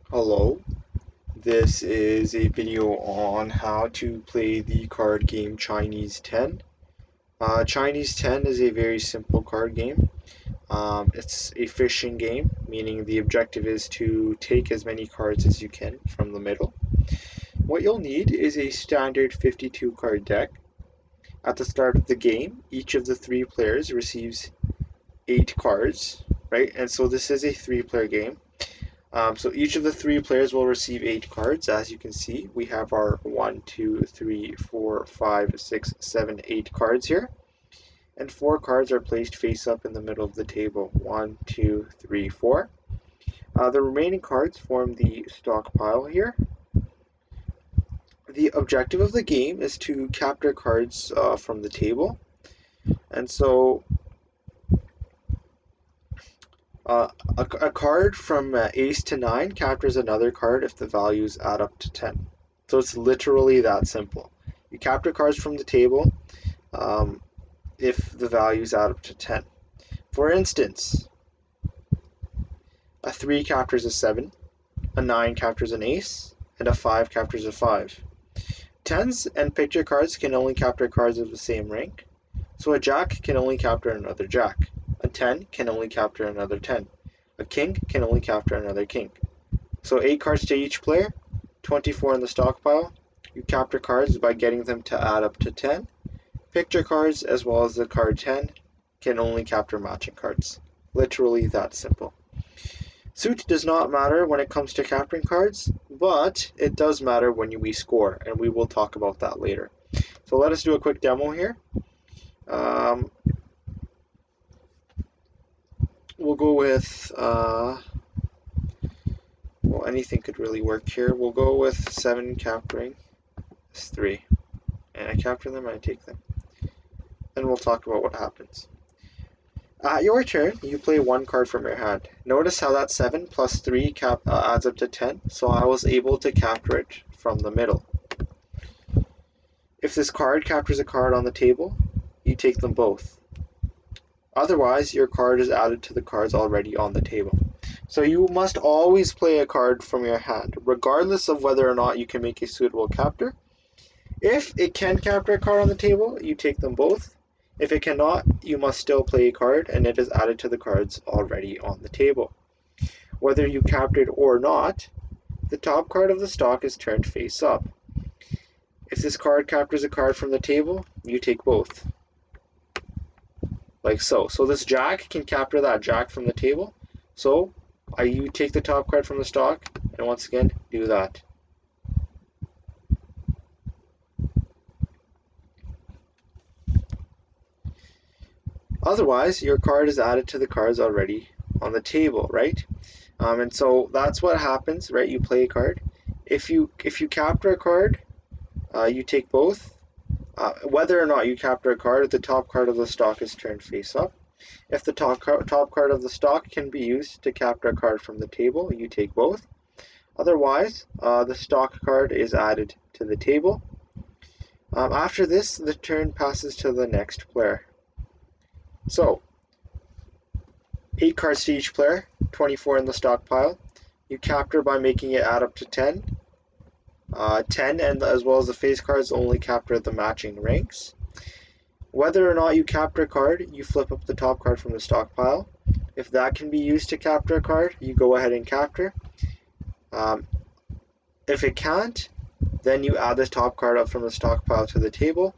Hello, this is a video on how to play the card game Chinese 10. Chinese 10 is a very simple card game. It's a fishing game, meaning the objective is to take as many cards as you can from the middle. What you'll need is a standard 52 card deck. At the start of the game, each of the three players receives 8 cards, right? And so this is a 3-player game. So each of the three players will receive 8 cards. As you can see, we have our 1, 2, 3, 4, 5, 6, 7, 8 cards here. And 4 cards are placed face up in the middle of the table. 1, 2, 3, 4. The remaining cards form the stockpile here. The objective of the game is to capture cards from the table. And so a card from ace to 9 captures another card if the values add up to 10. So it's literally that simple. You capture cards from the table if the values add up to 10. For instance, a 3 captures a 7, a 9 captures an ace, and a 5 captures a 5. Tens and picture cards can only capture cards of the same rank, so a jack can only capture another jack. A 10 can only capture another 10. A king can only capture another king. So 8 cards to each player, 24 in the stockpile. You capture cards by getting them to add up to 10. Picture cards, as well as the card 10, can only capture matching cards. Literally that simple. Suit does not matter when it comes to capturing cards, but it does matter when we score, and we will talk about that later. So let us do a quick demo here. We'll go with, well, anything could really work here. We'll go with 7 capturing. It's 3. And I capture them and I take them. Then we'll talk about what happens. At your turn, you play 1 card from your hand. Notice how that 7 plus 3 adds up to 10, so I was able to capture it from the middle. If this card captures a card on the table, you take them both. Otherwise, your card is added to the cards already on the table. So you must always play a card from your hand, regardless of whether or not you can make a suitable capture. If it can capture a card on the table, you take them both. If it cannot, you must still play a card, and it is added to the cards already on the table. Whether you captured or not, the top card of the stock is turned face up. If this card captures a card from the table, you take both. Like so. So this jack can capture that jack from the table. So you take the top card from the stock, and once again, do that. Otherwise, your card is added to the cards already on the table, right? And so that's what happens, right? You play a card. If you capture a card, you take both. Whether or not you capture a card, the top card of the stock is turned face up. If the top card of the stock can be used to capture a card from the table, you take both. Otherwise, the stock card is added to the table. After this, the turn passes to the next player. So, 8 cards to each player, 24 in the stockpile. You capture by making it add up to 10. 10 and as well as the face cards only capture the matching ranks. Whether or not you capture a card, you flip up the top card from the stockpile. If that can be used to capture a card, you go ahead and capture. If it can't, then you add the top card up from the stockpile to the table.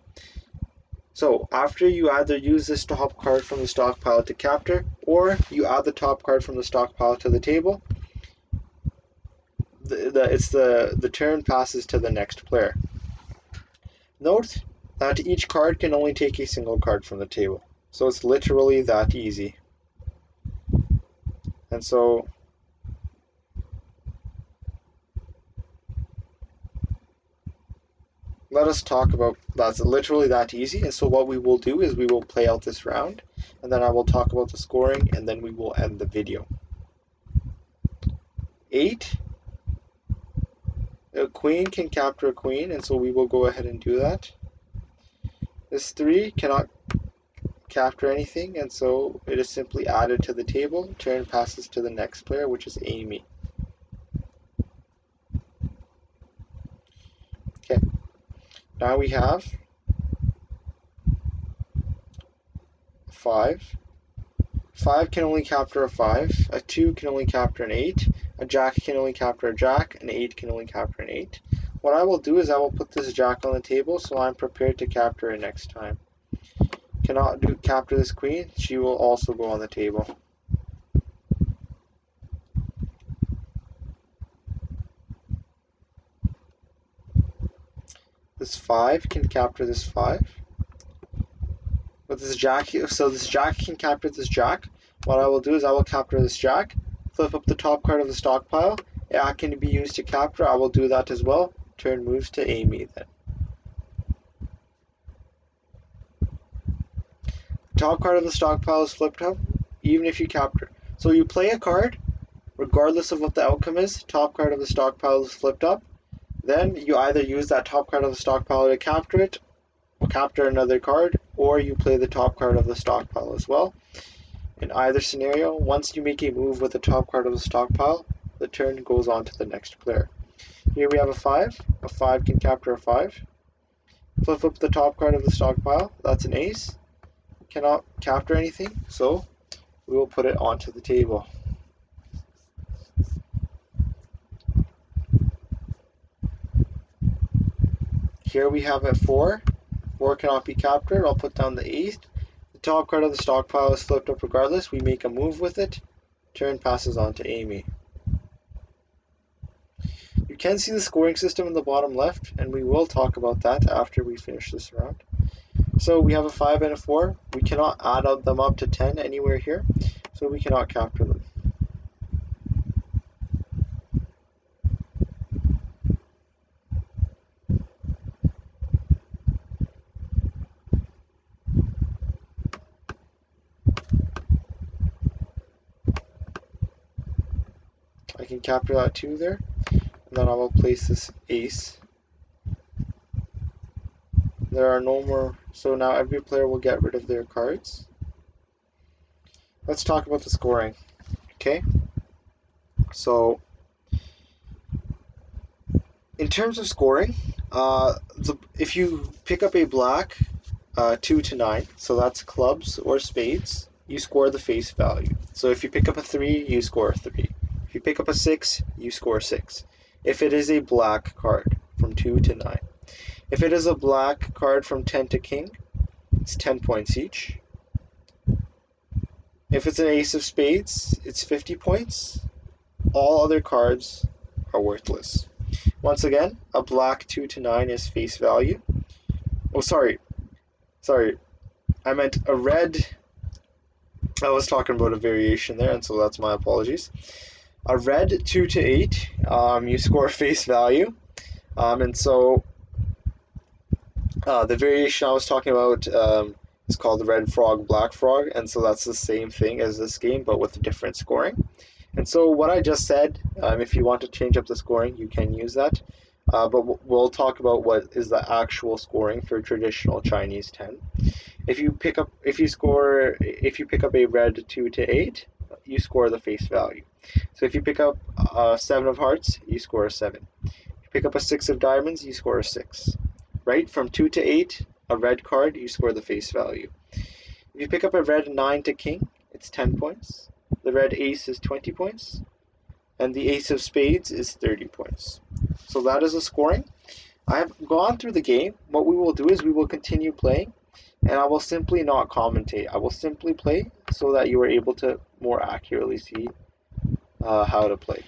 So after you either use this top card from the stockpile to capture, or you add the top card from the stockpile to the table, the turn passes to the next player. Note that each card can only take a single card from the table. So it's literally that easy. And so let us talk about that's literally that easy. And so what we will do is we will play out this round, and then I will talk about the scoring, and then we will end the video. 8. A queen can capture a queen, and so we will go ahead and do that. This 3 cannot capture anything, and so it is simply added to the table. Turn passes to the next player, which is Amy. Okay, now we have 5. 5 can only capture a 5, a 2 can only capture an 8, a jack can only capture a jack, an 8 can only capture an 8. What I will do is I will put this jack on the table so I'm prepared to capture it next time. Cannot capture this queen, she will also go on the table. This 5 can capture this 5. But this jack, so this jack can capture this jack. What I will do is I will capture this jack, flip up the top card of the stockpile. It can be used to capture. I will do that as well. Turn moves to Amy then. Top card of the stockpile is flipped up, even if you capture. So you play a card, regardless of what the outcome is, top card of the stockpile is flipped up. Then you either use that top card of the stockpile to capture it, or capture another card, or you play the top card of the stockpile as well. In either scenario, once you make a move with the top card of the stockpile, the turn goes on to the next player. Here we have a 5. A 5 can capture a 5. Flip up the top card of the stockpile. That's an ace. Cannot capture anything, so we will put it onto the table. Here we have a 4. 4 cannot be captured. I'll put down the ace. The top card of the stockpile is flipped up regardless. We make a move with it. Turn passes on to Amy. You can see the scoring system in the bottom left, and we will talk about that after we finish this round. So we have a 5 and a 4. We cannot add them up to 10 anywhere here, so we cannot capture them. I can capture that 2 there, and then I will place this ace. There are no more, so now every player will get rid of their cards. Let's talk about the scoring. Okay, so in terms of scoring, if you pick up a black 2 to 9, so that's clubs or spades, you score the face value. So if you pick up a 3, you score a 3. If you pick up a 6, you score 6. If it is a black card from 2 to 9. If it is a black card from 10 to king, it's 10 points each. If it's an ace of spades, it's 50 points. All other cards are worthless. Once again, a black 2 to 9 is face value. Oh, sorry. I meant a red. I was talking about a variation there, and so that's my apologies. A red 2 to 8, you score face value. And so the variation I was talking about is called the red frog, black frog, and so that's the same thing as this game, but with different scoring. And so what I just said, if you want to change up the scoring, you can use that. But we'll talk about what is the actual scoring for traditional Chinese 10. If you pick up a red 2 to 8, you score the face value. So if you pick up a 7 of hearts, you score a 7. If you pick up a 6 of diamonds, you score a 6. Right? From 2 to 8, a red card, you score the face value. If you pick up a red 9 to king, it's 10 points. The red ace is 20 points. And the ace of spades is 30 points. So that is the scoring. I have gone through the game. What we will do is we will continue playing, and I will simply not commentate. I will simply play so that you are able to more accurately see how to play.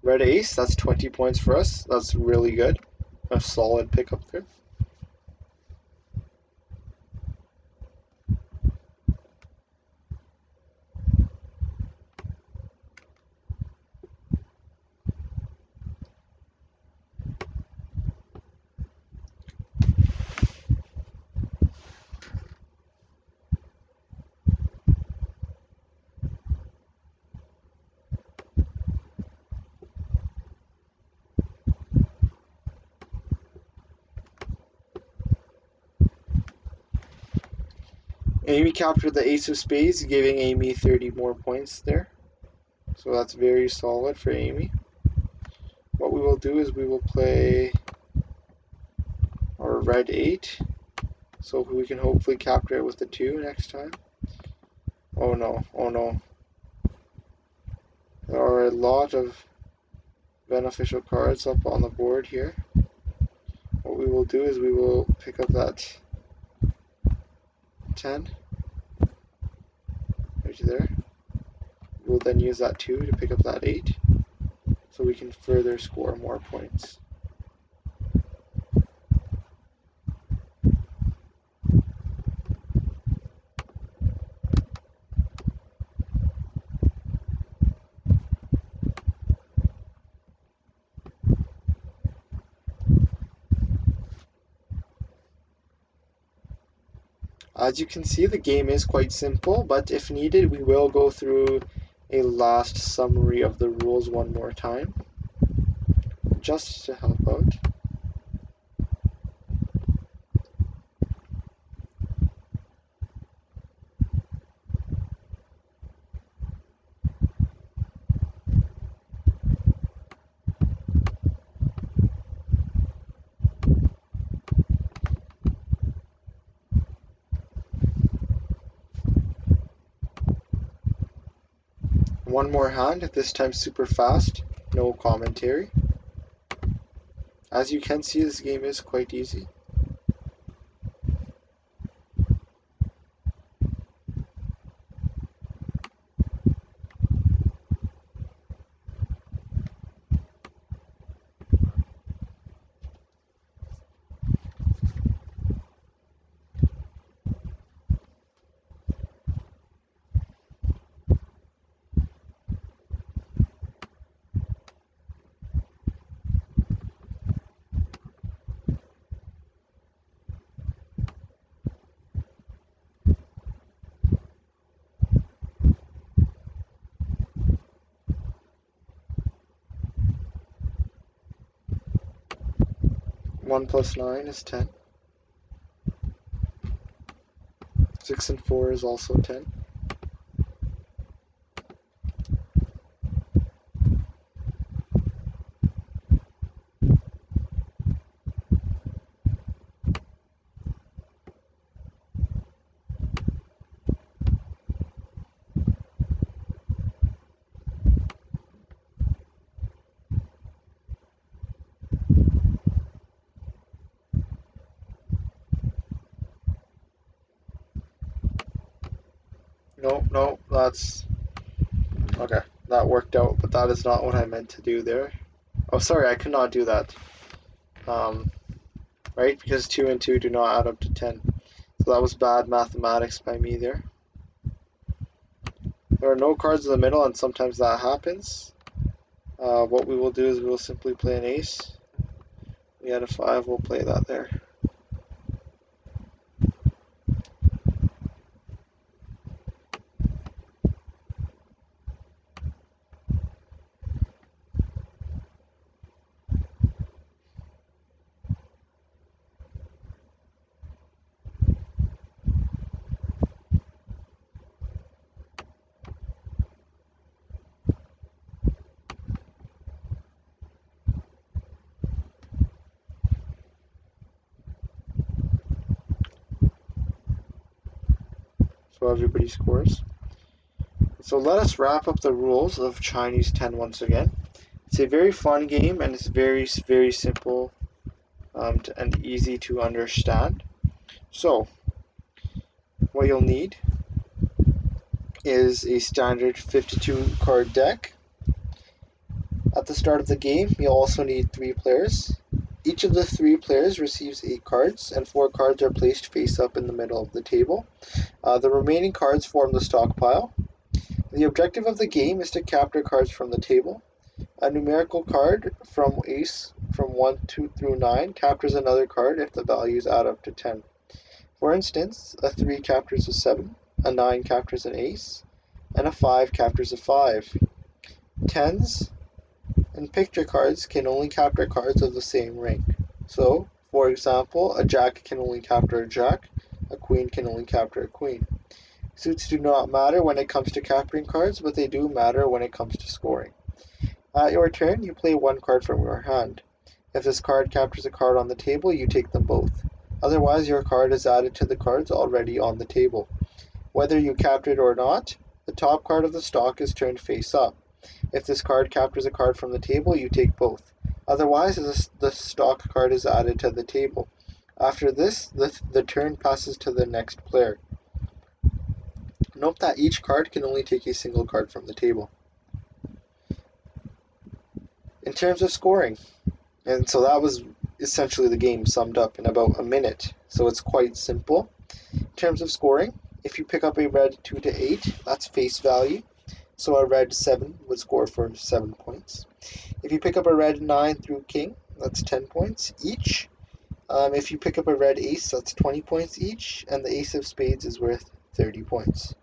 Red ace, that's 20 points for us. That's really good. A solid pickup there. Amy captured the ace of spades, giving Amy 30 more points there. So that's very solid for Amy. What we will do is we will play our red 8, so we can hopefully capture it with the 2 next time. Oh no, oh no. There are a lot of beneficial cards up on the board here. What we will do is we will pick up that 10 right there. We'll then use that 2 to pick up that 8, so we can further score more points. As you can see, the game is quite simple, but if needed, we will go through a last summary of the rules one more time, just to help out. One more hand, this time super fast, no commentary. As you can see, this game is quite easy. One plus 9 is 10. 6 and 4 is also 10. No, that's... Okay, that worked out, but that is not what I meant to do there. Oh, sorry, I could not do that. Right, because 2 and 2 do not add up to 10. So that was bad mathematics by me there. There are no cards in the middle, and sometimes that happens. What we will do is we will simply play an ace. We had a 5, we'll play that there. So everybody scores. So let us wrap up the rules of Chinese 10 once again. It's a very fun game, and it's very, very simple and easy to understand. So, what you'll need is a standard 52 card deck. At the start of the game, you'll also need 3 players. Each of the 3 players receives 8 cards, and 4 cards are placed face up in the middle of the table. The remaining cards form the stockpile. The objective of the game is to capture cards from the table. A numerical card from ace from 1 through 9 captures another card if the values add up to 10. For instance, a 3 captures a 7, a 9 captures an ace, and a 5 captures a 5. 10s and picture cards can only capture cards of the same rank. So, for example, a jack can only capture a jack, a queen can only capture a queen. Suits do not matter when it comes to capturing cards, but they do matter when it comes to scoring. At your turn, you play one card from your hand. If this card captures a card on the table, you take them both. Otherwise, your card is added to the cards already on the table. Whether you capture it or not, the top card of the stock is turned face up. If this card captures a card from the table, you take both. Otherwise, the stock card is added to the table. After this, the turn passes to the next player. Note that each card can only take a single card from the table. In terms of scoring, and so that was essentially the game summed up in about a minute, so it's quite simple. In terms of scoring, if you pick up a red 2 to 8, that's face value, so a red 7 would score for 7 points. If you pick up a red 9 through king, that's 10 points each. If you pick up a red ace, that's 20 points each, and the ace of spades is worth 30 points.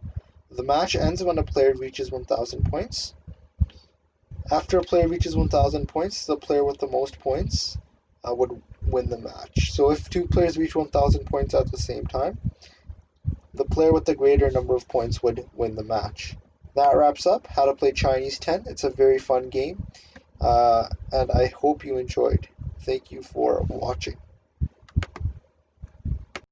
The match ends when a player reaches 1,000 points. After a player reaches 1,000 points, the player with the most points would win the match. So if two players reach 1,000 points at the same time, the player with the greater number of points would win the match. That wraps up how to play Chinese 10. It's a very fun game, and I hope you enjoyed. Thank you for watching.